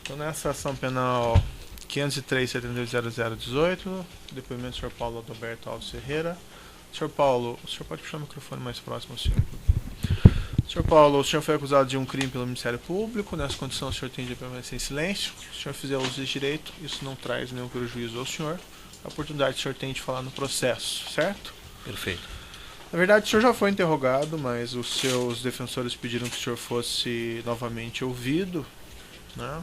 Então, nessa ação penal 503.78.0018, depoimento do senhor Paulo Adalberto Alves Ferreira. Senhor Paulo, o senhor pode puxar o microfone mais próximo ao senhor. Senhor Paulo, o senhor foi acusado de um crime pelo Ministério Público. Nessa condição, o senhor tem de permanecer em silêncio. Se o senhor fizer uso de direito, isso não traz nenhum prejuízo ao senhor. A oportunidade que o senhor tem de falar no processo, certo? Perfeito. Na verdade, o senhor já foi interrogado, mas os seus defensores pediram que o senhor fosse novamente ouvido, né?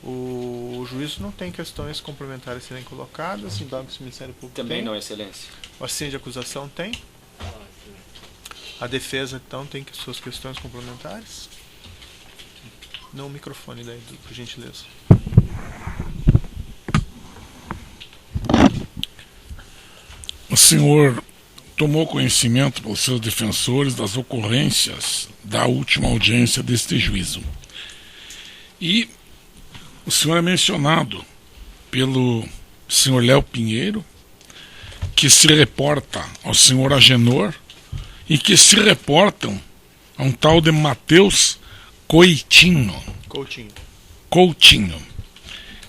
O juízo não tem questões complementares a serem colocadas, em dado que o Ministério Público Também tem. não, Excelência. O assento de acusação tem. A defesa, então, tem suas questões complementares. Não, o microfone daí, por gentileza. O senhor tomou conhecimento pelos seus defensores das ocorrências da última audiência deste juízo. E o senhor é mencionado pelo senhor Léo Pinheiro, que se reporta ao senhor Agenor e que se reportam a um tal de Matheus Coutinho.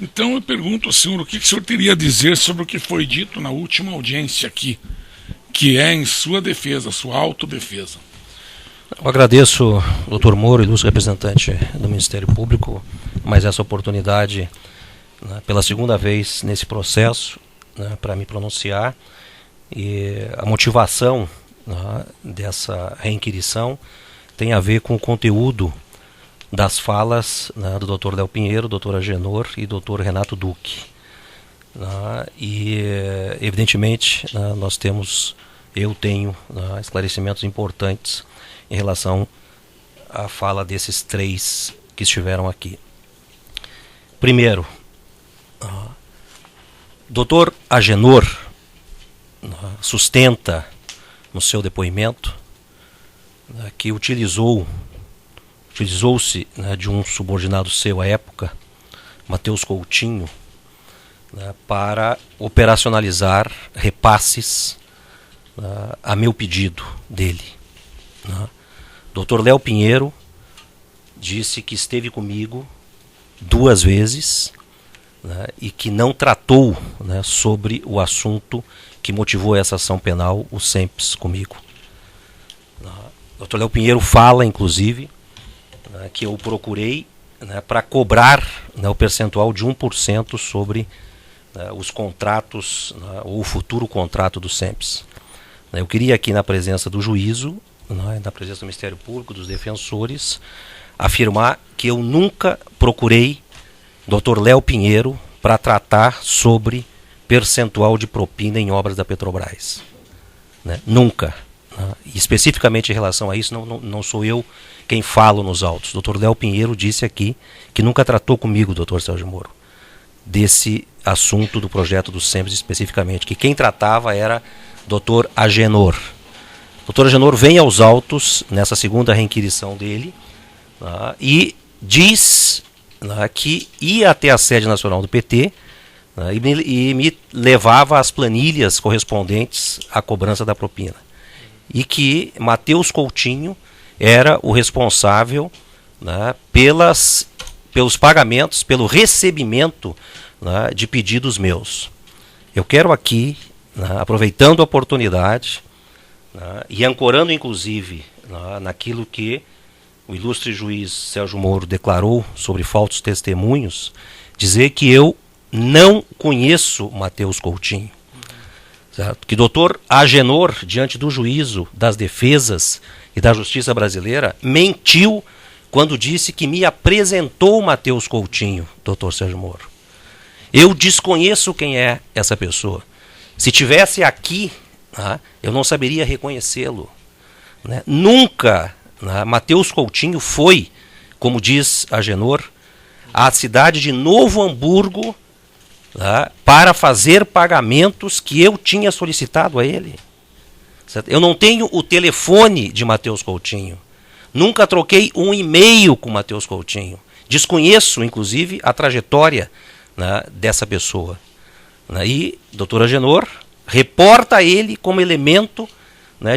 Então eu pergunto ao senhor o que o senhor teria a dizer sobre o que foi dito na última audiência aqui, que é em sua defesa, sua autodefesa. Eu agradeço, doutor Moro, ilustre representante do Ministério Público, mais essa oportunidade, né, pela segunda vez nesse processo, né, para me pronunciar. E a motivação, né, dessa reinquirição tem a ver com o conteúdo das falas, né, do doutor Léo Pinheiro, doutor Agenor e doutor Renato Duque. E, evidentemente, eu tenho esclarecimentos importantes em relação à fala desses três que estiveram aqui. Primeiro, doutor Agenor sustenta no seu depoimento que utilizou-se de um subordinado seu à época, Matheus Coutinho, para operacionalizar repasses a meu pedido dele. Dr. Léo Pinheiro disse que esteve comigo 2 vezes, e que não tratou sobre o assunto que motivou essa ação penal, o SEMPS, comigo. Dr. Léo Pinheiro fala, inclusive, que eu procurei para cobrar o percentual de 1% sobre os contratos, ou o futuro contrato do SEMPS. Eu queria aqui, na presença do juízo, na presença do Ministério Público, dos defensores, afirmar que eu nunca procurei Dr. Léo Pinheiro para tratar sobre percentual de propina em obras da Petrobras. Nunca. E especificamente em relação a isso, não sou eu quem falo nos autos. Dr. Léo Pinheiro disse aqui que nunca tratou comigo, Dr. Sérgio Moro, desse assunto do projeto do SEMPS especificamente, que quem tratava era Dr. Agenor. Dr. Agenor vem aos autos nessa segunda reinquirição dele, e diz que ia até a sede nacional do PT, e me levava as planilhas correspondentes à cobrança da propina. E que Matheus Coutinho era o responsável pelos pagamentos, pelo recebimento de pedidos meus. Eu quero aqui, aproveitando a oportunidade, e ancorando inclusive naquilo que o ilustre juiz Sérgio Moro declarou sobre falsos testemunhos, dizer que eu não conheço Matheus Coutinho. Certo? Que doutor Agenor, diante do juízo das defesas e da justiça brasileira, mentiu quando disse que me apresentou Matheus Coutinho, doutor Sérgio Moro. Eu desconheço quem é essa pessoa. Se tivesse aqui, eu não saberia reconhecê-lo. Nunca Matheus Coutinho foi, como diz Agenor, à cidade de Novo Hamburgo para fazer pagamentos que eu tinha solicitado a ele. Certo? Eu não tenho o telefone de Matheus Coutinho. Nunca troquei um e-mail com Matheus Coutinho. Desconheço, inclusive, a trajetória dessa pessoa. E doutor Agenor reporta ele como elemento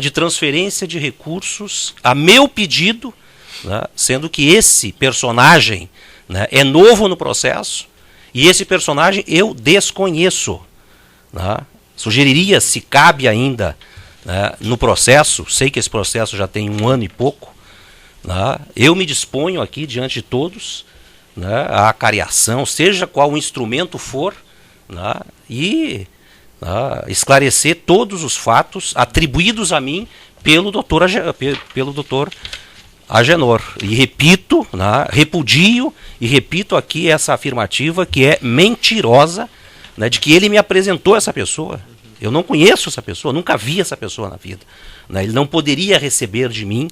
de transferência de recursos a meu pedido, sendo que esse personagem né, é novo no processo, e esse personagem eu desconheço. Né? Sugeriria, se cabe ainda, né, no processo, sei que esse processo já tem 1 ano e pouco, né, eu me disponho aqui diante de todos, né, a cariação, seja qual o instrumento for, né, e esclarecer todos os fatos atribuídos a mim pelo doutor Agenor. E repito, né, repudio e repito aqui essa afirmativa que é mentirosa, né, de que ele me apresentou essa pessoa. Eu não conheço essa pessoa, nunca vi essa pessoa na vida. Né, ele não poderia receber de mim,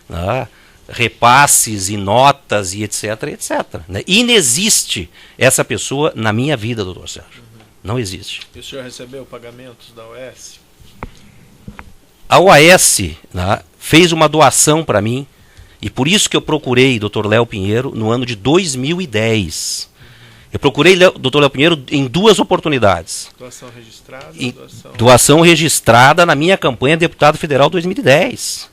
né, repasses e notas e etc, etc. Né. Inexiste essa pessoa na minha vida, doutor Sérgio. Não existe. E o senhor recebeu pagamentos da OAS? A OAS, né, fez uma doação para mim, e por isso que eu procurei Dr. Léo Pinheiro no ano de 2010. Eu procurei Dr. Léo Pinheiro em 2 oportunidades. Doação registrada? Doação registrada na minha campanha de deputado federal 2010.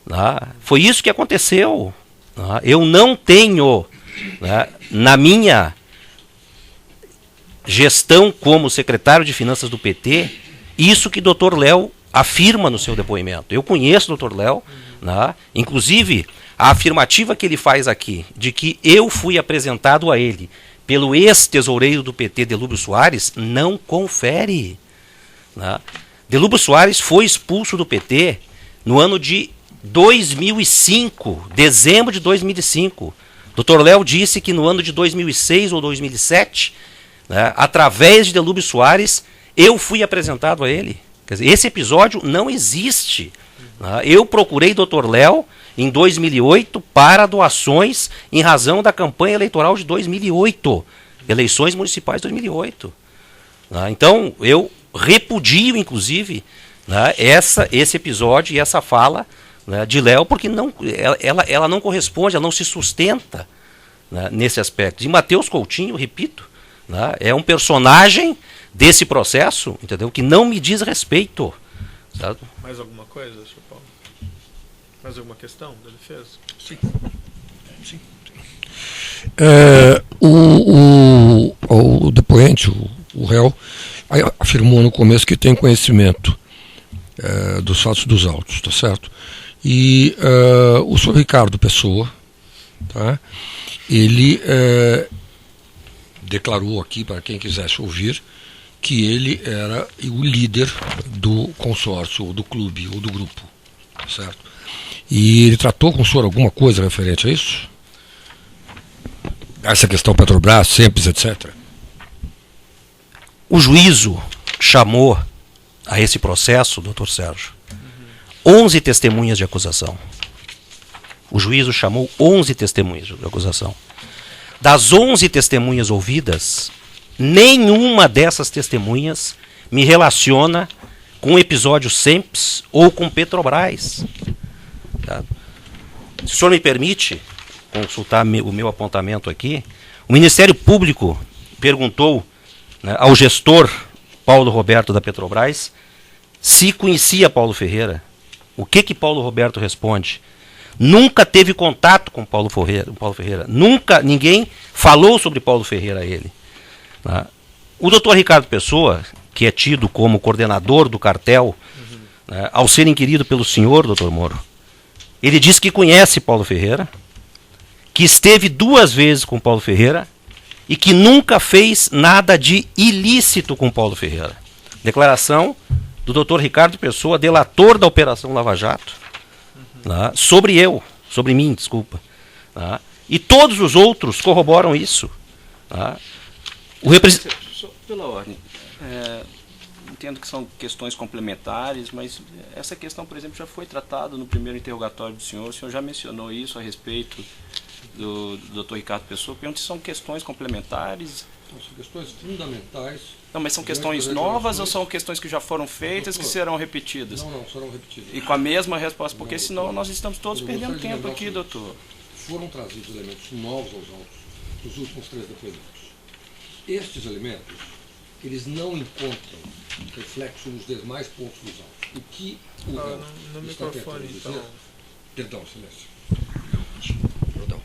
Né, foi isso que aconteceu. Né, eu não tenho, né, na minha gestão como secretário de Finanças do PT, isso que Dr. Léo afirma no seu depoimento. Eu conheço o Dr. Léo, né? Inclusive a afirmativa que ele faz aqui, de que eu fui apresentado a ele pelo ex-tesoureiro do PT, Delúbio Soares, não confere. Né? Delúbio Soares foi expulso do PT no ano de 2005, dezembro de 2005. Dr. Léo disse que no ano de 2006 ou 2007, né, através de Delúbio Soares, eu fui apresentado a ele. Quer dizer, esse episódio não existe. Né? Eu procurei Dr. Léo em 2008 para doações em razão da campanha eleitoral de 2008, eleições municipais de 2008. Né? Então, eu repudio, inclusive, né, esse episódio e essa fala, né, de Léo, porque ela não corresponde, ela não se sustenta, né, nesse aspecto. E Matheus Coutinho, repito, né, é um personagem desse processo, entendeu? Que não me diz respeito. Sabe? Mais alguma coisa, Sr. Paulo? Mais alguma questão da defesa? Sim. Sim. O depoente, o réu, afirmou no começo que tem conhecimento dos fatos dos autos, tá certo? E o senhor Ricardo Pessoa, tá? Ele declarou aqui, para quem quisesse ouvir, que ele era o líder do consórcio, ou do clube, ou do grupo, tá certo? E ele tratou com o senhor alguma coisa referente a isso? Essa questão Petrobras, Sempre, etc. O juízo chamou a esse processo, doutor Sérgio, 11 testemunhas de acusação. O juízo chamou 11 testemunhas de acusação. Das 11 testemunhas ouvidas, nenhuma dessas testemunhas me relaciona com o episódio Semps ou com Petrobras. Tá? Se o senhor me permite consultar o meu apontamento aqui, o Ministério Público perguntou, né, ao gestor Paulo Roberto da Petrobras se conhecia Paulo Ferreira. O que Paulo Roberto responde? Nunca teve contato com Paulo Ferreira. Nunca ninguém falou sobre Paulo Ferreira a ele. Tá? O doutor Ricardo Pessoa, que é tido como coordenador do cartel, né, ao ser inquirido pelo senhor, doutor Moro, ele diz que conhece Paulo Ferreira, que esteve 2 vezes com Paulo Ferreira e que nunca fez nada de ilícito com Paulo Ferreira. Declaração do doutor Ricardo Pessoa, delator da Operação Lava Jato, tá? sobre mim, desculpa. Tá? E todos os outros corroboram isso. Tá? Pela ordem, entendo que são questões complementares, mas essa questão, por exemplo, já foi tratada no primeiro interrogatório do senhor. O senhor já mencionou isso a respeito do Dr. Ricardo Pessoa. Pergunto se são questões complementares. São questões fundamentais. Não, mas são questões novas ou são questões que já foram feitas, doutor, que serão repetidas? Não, serão repetidas. E com a mesma resposta, porque não, senão nós estamos todos eu perdendo tempo aqui, doutor. Foram trazidos elementos novos aos autos dos últimos 3 depoimentos. Estes elementos, eles não encontram reflexo nos demais pontos dos autos. O que o réu no está microfone, tentando dizer... então. Perdão, silêncio. Perdão.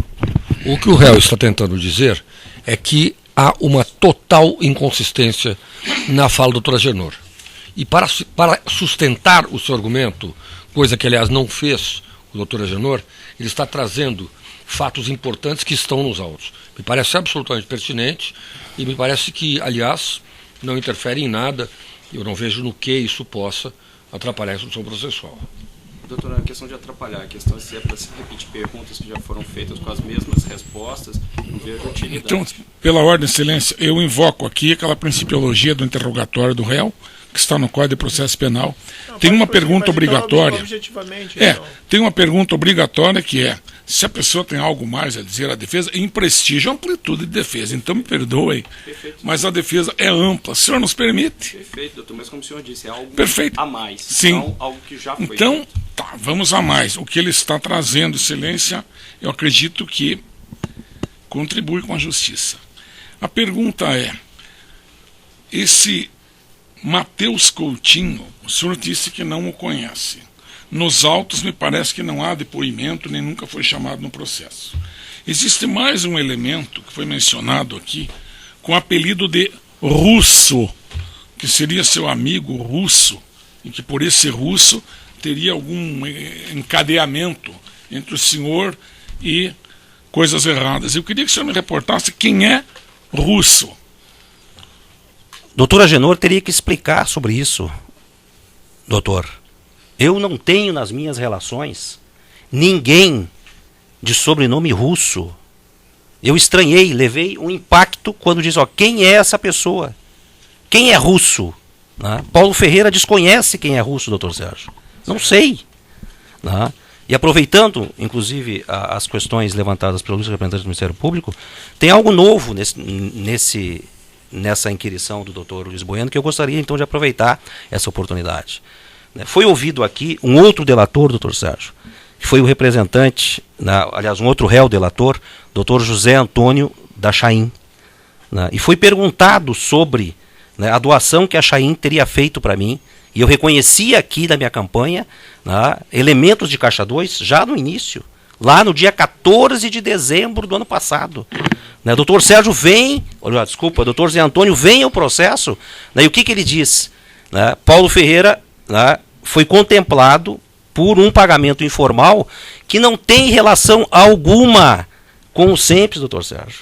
O que o réu está tentando dizer é que há uma total inconsistência na fala do doutor Agenor. E para sustentar o seu argumento, coisa que, aliás, não fez o doutor Agenor, ele está trazendo fatos importantes que estão nos autos. Me parece absolutamente pertinente e me parece que, aliás, não interfere em nada. Eu não vejo no que isso possa atrapalhar a instrução processual. Doutor, a questão de atrapalhar, a questão se é para se repetir perguntas que já foram feitas com as mesmas respostas, não vejo utilidade. Então, pela ordem, excelência, eu invoco aqui aquela principiologia do interrogatório do réu, que está no Código de Processo Penal. Não, tem uma pergunta obrigatória. Objetivamente, então. Tem uma pergunta obrigatória que é: se a pessoa tem algo mais a dizer à defesa, em prestígio, amplitude de defesa. Então me perdoem, mas a defesa é ampla. O senhor nos permite? Perfeito, doutor, mas como o senhor disse, é algo Perfeito. a mais. Sim. Não algo que já foi então, feito. Tá, vamos a mais. O que ele está trazendo, excelência, eu acredito que contribui com a justiça. A pergunta é: esse Matheus Coutinho, o senhor disse que não o conhece. Nos autos me parece que não há depoimento, nem nunca foi chamado no processo. Existe mais um elemento que foi mencionado aqui, com o apelido de Russo, que seria seu amigo russo, e que por esse russo teria algum encadeamento entre o senhor e coisas erradas. Eu queria que o senhor me reportasse quem é Russo. Doutor Agenor teria que explicar sobre isso, doutor. Eu não tenho nas minhas relações ninguém de sobrenome russo. Eu estranhei, levei um impacto quando diz, quem é essa pessoa? Quem é russo? Né? Paulo Ferreira desconhece quem é russo, doutor Sérgio. Não sei. Né? E aproveitando, inclusive, as questões levantadas pelos representantes do Ministério Público, tem algo novo nessa inquirição do doutor Luiz Bueno, que eu gostaria então de aproveitar essa oportunidade. Foi ouvido aqui um outro delator, doutor Sérgio, que foi o representante, aliás, um outro réu delator, doutor José Antônio da Chaim. E foi perguntado sobre a doação que a Chaim teria feito para mim, e eu reconheci aqui na minha campanha elementos de Caixa 2 já no início, lá no dia 14 de dezembro do ano passado. Doutor Sérgio doutor Zé Antônio vem ao processo, e o que ele diz? Paulo Ferreira foi contemplado por um pagamento informal que não tem relação alguma com o SEMPES, doutor Sérgio.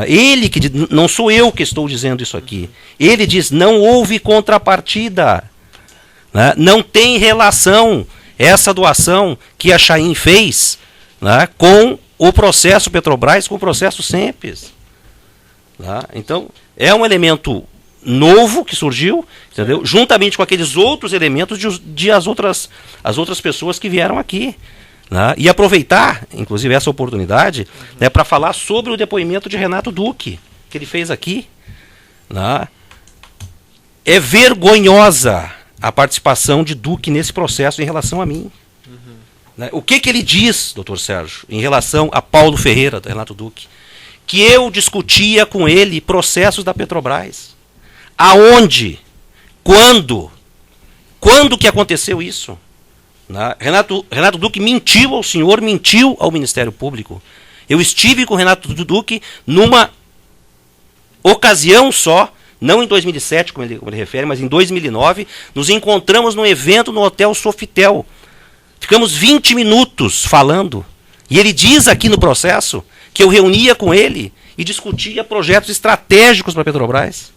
Ele que não sou eu que estou dizendo isso aqui. Ele diz: não houve contrapartida. Não tem relação essa doação que a Chaim fez com o processo Petrobras, com o processo SEMPES. Então, é um elemento novo que surgiu, entendeu? Juntamente com aqueles outros elementos de as outras pessoas que vieram aqui. E aproveitar, inclusive, essa oportunidade para falar sobre o depoimento de Renato Duque, que ele fez aqui. É vergonhosa a participação de Duque nesse processo em relação a mim. O que ele diz, doutor Sérgio, em relação a Paulo Ferreira, Renato Duque? Que eu discutia com ele processos da Petrobras. Aonde? Quando? Quando que aconteceu isso? Renato Duque mentiu ao senhor, mentiu ao Ministério Público. Eu estive com o Renato Duque numa ocasião só, não em 2007, como ele refere, mas em 2009, nos encontramos num evento no Hotel Sofitel. Ficamos 20 minutos falando. E ele diz aqui no processo que eu reunia com ele e discutia projetos estratégicos para a Petrobras.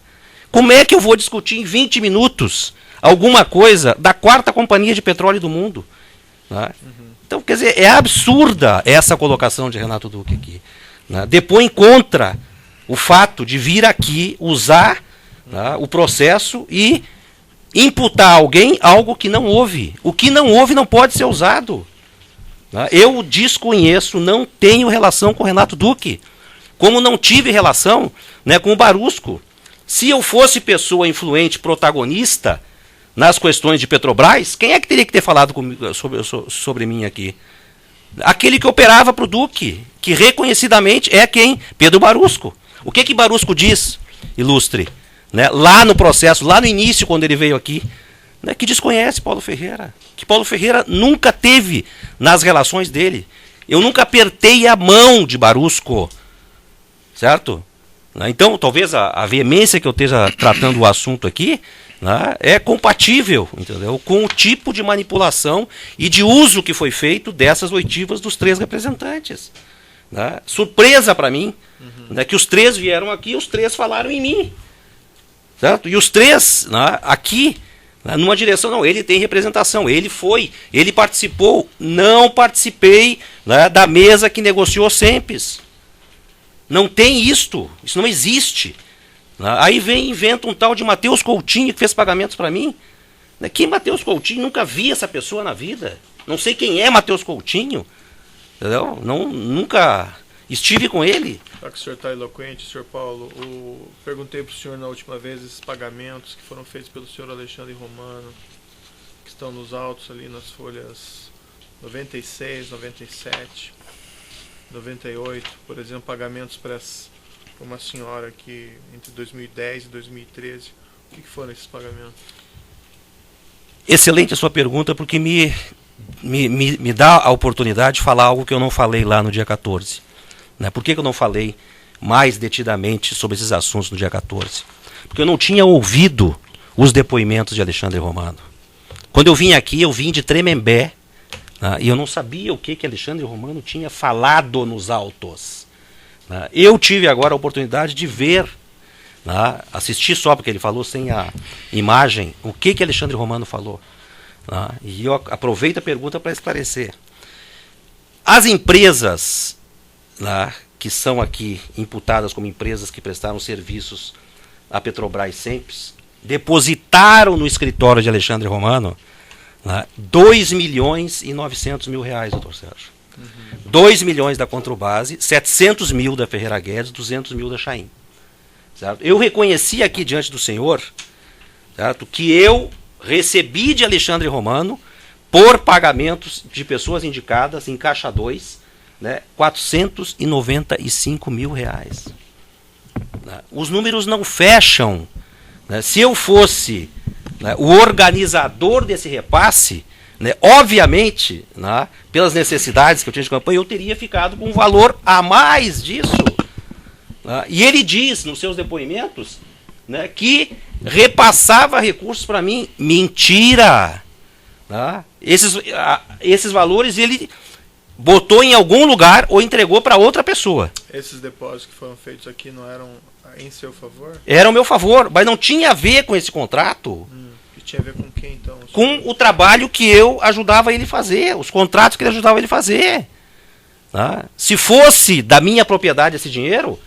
Como é que eu vou discutir em 20 minutos alguma coisa da quarta companhia de petróleo do mundo? Então, quer dizer, é absurda essa colocação de Renato Duque aqui. Depõe contra o fato de vir aqui usar o processo e imputar a alguém algo que não houve. O que não houve não pode ser usado. Eu desconheço, não tenho relação com o Renato Duque, como não tive relação com o Barusco. Se eu fosse pessoa influente, protagonista nas questões de Petrobras, quem é que teria que ter falado comigo, sobre mim aqui? Aquele que operava para o Duque, que reconhecidamente é quem? Pedro Barusco. O que Barusco diz, ilustre? Lá no processo, lá no início, quando ele veio aqui, que desconhece Paulo Ferreira. Que Paulo Ferreira nunca teve nas relações dele. Eu nunca apertei a mão de Barusco, certo? Então, talvez a veemência que eu esteja tratando o assunto aqui, né, é compatível, entendeu, com o tipo de manipulação e de uso que foi feito dessas oitivas dos 3 representantes. Né? Surpresa para mim, né, que os 3 vieram aqui, os 3 falaram em mim. Certo? E os 3, né, aqui, né, numa direção, não, ele tem representação, ele participou, não participei, né, da mesa que negociou Sempes. Não tem isto, isso não existe. Aí vem e inventa um tal de Matheus Coutinho que fez pagamentos para mim. Que Matheus Coutinho? Nunca vi essa pessoa na vida. Não sei quem é Matheus Coutinho. Entendeu? Nunca estive com ele. Já que o senhor está eloquente, senhor Paulo, perguntei para o senhor na última vez esses pagamentos que foram feitos pelo senhor Alexandre Romano, que estão nos autos ali nas folhas 96, 97, 98, por exemplo, pagamentos para uma senhora que entre 2010 e 2013. O que foram esses pagamentos? Excelente a sua pergunta, porque me dá a oportunidade de falar algo que eu não falei lá no dia 14. Né? Por que eu não falei mais detidamente sobre esses assuntos no dia 14? Porque eu não tinha ouvido os depoimentos de Alexandre Romano. Quando eu vim aqui, eu vim de Tremembé, né? E eu não sabia o que Alexandre Romano tinha falado nos autos. Né? Eu tive agora a oportunidade de ver, né? Assistir só porque ele falou sem a imagem, o que Alexandre Romano falou. Né? E eu aproveito a pergunta para esclarecer. As empresas, né, que são aqui imputadas como empresas que prestaram serviços à Petrobras Sempes, depositaram no escritório de Alexandre Romano, né, 2.900.000 reais, doutor Sérgio. 2 milhões da Controbase, 700 mil da Ferreira Guedes, 200 mil da Chaim. Certo? Eu reconheci aqui diante do senhor, certo, que eu recebi de Alexandre Romano, por pagamentos de pessoas indicadas em Caixa 2, né, 495 mil reais. Né? Os números não fecham. Né? Se eu fosse, né, o organizador desse repasse, né, obviamente, né, pelas necessidades que eu tinha de campanha, eu teria ficado com um valor a mais disso. Né? E ele diz nos seus depoimentos, né, que repassava recursos para mim. Mentira! Né? Esses valores ele botou em algum lugar ou entregou para outra pessoa. Esses depósitos que foram feitos aqui não eram em seu favor? Era ao meu favor, mas não tinha a ver com esse contrato. E tinha a ver com quem, então? Com o trabalho que eu ajudava ele a fazer, os contratos que ele ajudava ele a fazer. Tá? Se fosse da minha propriedade esse dinheiro,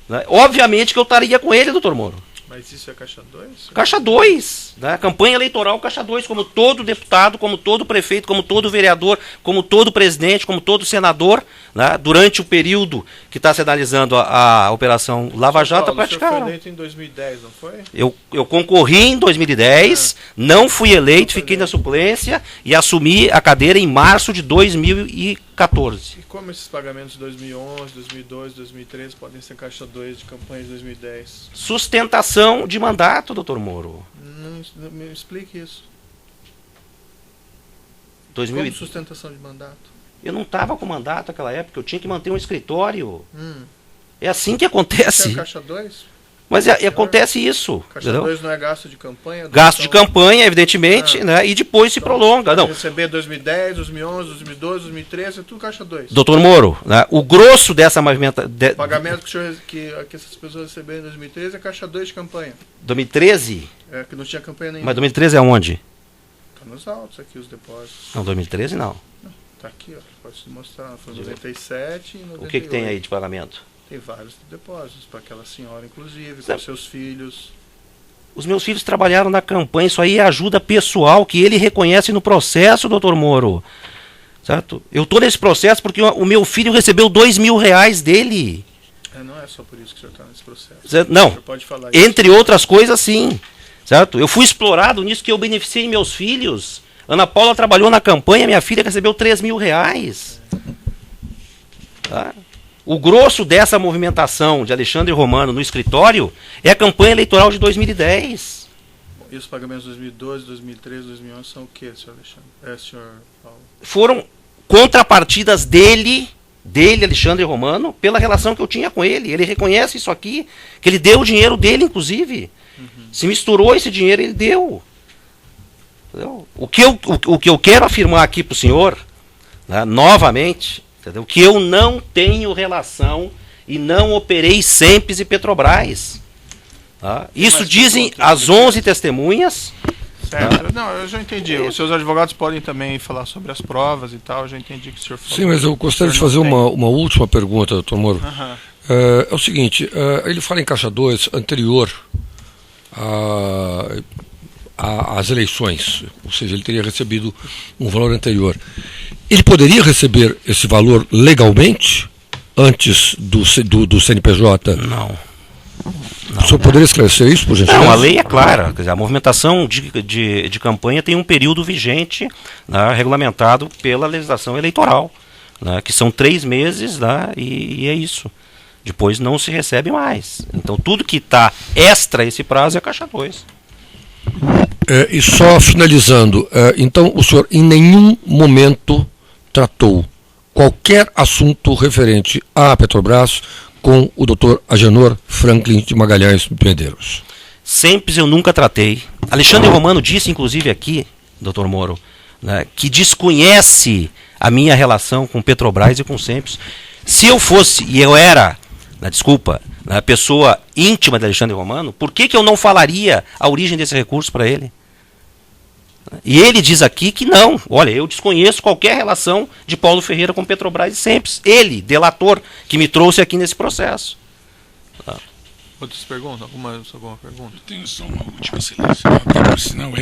né, obviamente que eu estaria com ele, doutor Moro. Mas isso é Caixa 2? Caixa 2, né? Campanha eleitoral Caixa 2, como todo deputado, como todo prefeito, como todo vereador, como todo presidente, como todo senador, né? Durante o período que está se analisando a Operação Lava Jato, praticaram. O senhor foi eleito em 2010, não foi? Eu concorri em 2010, não fui eleito, fiquei na suplência e assumi a cadeira em março de 2014. E como esses pagamentos de 2011, 2012, 2013 podem ser Caixa 2 de campanha de 2010? Sustentação de mandato, doutor Moro. Não me explique isso. 2000... Como sustentação de mandato? Eu não estava com mandato naquela época, eu tinha que manter um escritório. É assim que acontece. Você é Caixa 2? Mas acontece isso. Caixa 2 não é gasto de campanha? Gasto de campanha, evidentemente, né? E depois se prolonga. Não. Receber 2010, 2011, 2012, 2013, é tudo Caixa 2. Doutor Moro, né, o grosso dessa movimentação... O pagamento que essas pessoas receberam em 2013 é Caixa 2 de campanha. 2013? É, que não tinha campanha nenhuma. Mas 2013 é onde? Está nos autos aqui, os depósitos. Não, 2013 não. Está aqui, ó. Pode se mostrar. Foi 97 e 98. O que tem aí de pagamento? Tem vários depósitos para aquela senhora, inclusive, com seus filhos. Os meus filhos trabalharam na campanha, isso aí é ajuda pessoal que ele reconhece no processo, doutor Moro. Certo? Eu estou nesse processo porque o meu filho recebeu 2 mil reais dele. Não é só por isso que o senhor está nesse processo. Certo? Não, pode falar entre outras coisas, sim. Certo? Eu fui explorado nisso que eu beneficiei meus filhos. Ana Paula trabalhou na campanha, minha filha recebeu 3 mil reais. Tá? O grosso dessa movimentação de Alexandre Romano no escritório é a campanha eleitoral de 2010. E os pagamentos de 2012, 2013, 2011 são o que, senhor Alexandre? Senhor Paulo? Foram contrapartidas dele dele, Alexandre Romano, pela relação que eu tinha com ele. Ele reconhece isso aqui, que ele deu o dinheiro dele, inclusive. Se misturou esse dinheiro, ele deu. Entendeu? O que eu quero afirmar aqui para o senhor, né, novamente, entendeu? Que eu não tenho relação e não operei SEMPES e Petrobras. Tá? Isso dizem as 11 testemunhas. Certo. Não, eu já entendi. Os seus advogados podem também falar sobre as provas e tal. Eu já entendi que o senhor falou. Sim, mas eu gostaria de fazer uma última pergunta, doutor Moro. É o seguinte, ele fala em caixa 2 anterior às eleições, ou seja, ele teria recebido um valor anterior. Ele poderia receber esse valor legalmente antes do CNPJ? Não. O senhor poderia esclarecer isso, por gentileza? Não, a lei é clara. Quer dizer, a movimentação de campanha tem um período vigente, né, regulamentado pela legislação eleitoral, né, que são 3 meses, né, e é isso. Depois não se recebe mais. Então tudo que está extra esse prazo é caixa 2. E só finalizando, então o senhor em nenhum momento tratou qualquer assunto referente à Petrobras com o Dr. Agenor Franklin de Magalhães Medeiros? SEMPES eu nunca tratei. Alexandre Romano disse, inclusive aqui, Dr. Moro, né, que desconhece a minha relação com Petrobras e com SEMPES. Se eu fosse, e eu era, a pessoa íntima de Alexandre Romano, por que eu não falaria a origem desse recurso para ele? E ele diz aqui que não. Olha, eu desconheço qualquer relação de Paulo Ferreira com Petrobras e SEMPES. Ele, delator, que me trouxe aqui nesse processo. Outras perguntas? Alguma pergunta? Eu tenho só uma última, excelência. Por sinal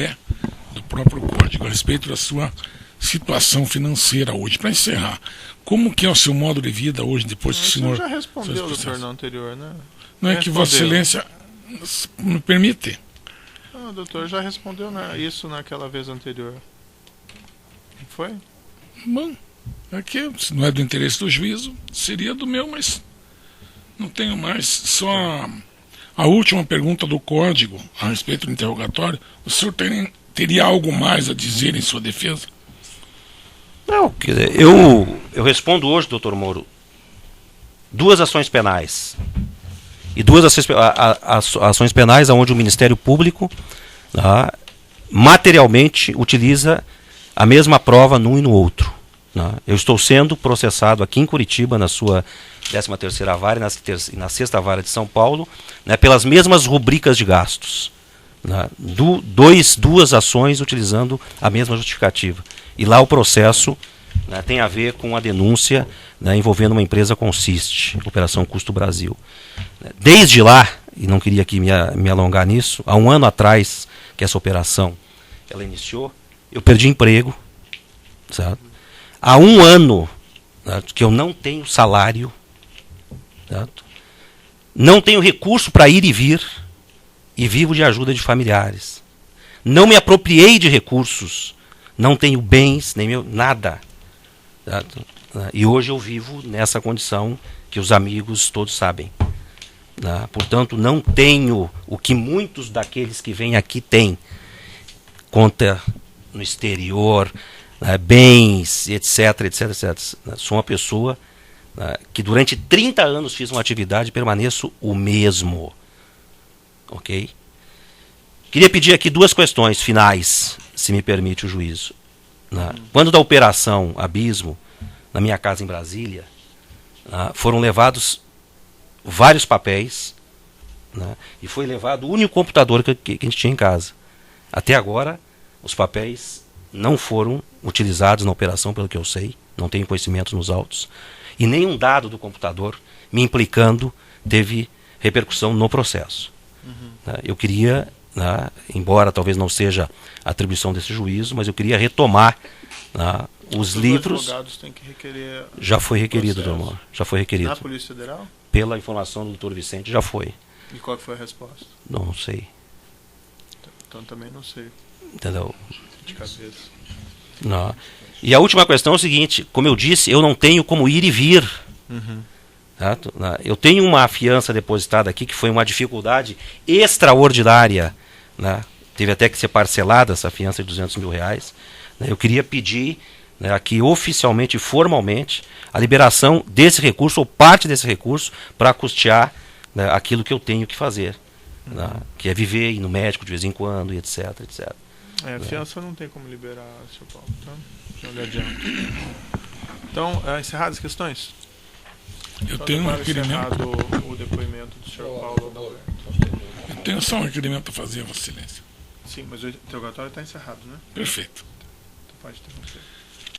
do próprio código, a respeito da sua situação financeira hoje. Para encerrar, como que é o seu modo de vida hoje, depois que o senhor... já respondeu, doutor, no anterior, né? Não é que Vossa Excelência me permite. Não, doutor, já respondeu isso naquela vez anterior. Não foi? Bom, aqui, se não é do interesse do juízo, seria do meu, mas não tenho mais. Só a última pergunta do código a respeito do interrogatório. O senhor teria algo mais a dizer em sua defesa? Não, quer dizer, eu respondo hoje, doutor Moro, 2 ações penais. E 2 ações penais onde o Ministério Público materialmente utiliza a mesma prova num e no outro. Eu estou sendo processado aqui em Curitiba, na sua 13ª vara e na 6ª vara de São Paulo, né, pelas mesmas rubricas de gastos. Duas ações utilizando a mesma justificativa. E lá o processo, né, tem a ver com a denúncia, né, envolvendo uma empresa Consiste, Operação Custo Brasil. Desde lá, e não queria aqui me alongar nisso, há 1 ano atrás que essa operação ela iniciou, eu perdi emprego. Certo? Há 1 ano, né, que eu não tenho salário, certo? Não tenho recurso para ir e vir, e vivo de ajuda de familiares. Não me apropriei de recursos, não tenho bens, nem nada. Certo? E hoje eu vivo nessa condição que os amigos todos sabem. Portanto, não tenho o que muitos daqueles que vêm aqui têm. Conta no exterior, bens, etc, etc, etc. Sou uma pessoa que durante 30 anos fiz uma atividade e permaneço o mesmo. Ok? Queria pedir aqui 2 questões finais, se me permite o juízo. Quando da operação Abismo, na minha casa em Brasília, foram levados vários papéis, né, e foi levado o único computador que a gente tinha em casa. Até agora, os papéis não foram utilizados na operação, pelo que eu sei, não tenho conhecimento nos autos, e nenhum dado do computador me implicando teve repercussão no processo. Eu queria, embora talvez não seja a atribuição desse juízo, mas eu queria retomar os livros. Os advogados têm que requerer. Já foi requerido, doutor. Já foi requerido. Na Polícia Federal? Pela informação do doutor Vicente, já foi. E qual foi a resposta? Não sei. Então também não sei. Entendeu? De cabeça. Não. E a última questão é o seguinte: como eu disse, eu não tenho como ir e vir. Certo? Eu tenho uma fiança depositada aqui que foi uma dificuldade extraordinária. Teve até que ser parcelada essa fiança de R$200 mil. Eu queria pedir né, aqui oficialmente e formalmente a liberação desse recurso ou parte desse recurso para custear, né, aquilo que eu tenho que fazer, né, que é viver, ir no médico de vez em quando, e etc, etc. Fiança não tem como liberar, Sr. Paulo, tá? Já lhe adianto. Então, encerradas as questões? Eu tenho um requerimento. Encerrado o depoimento do Sr. Paulo Adalberto. Eu tenho só um requerimento a fazer, Vossa Excelência. Sim, mas o interrogatório está encerrado, né? Perfeito. Então pode interromper.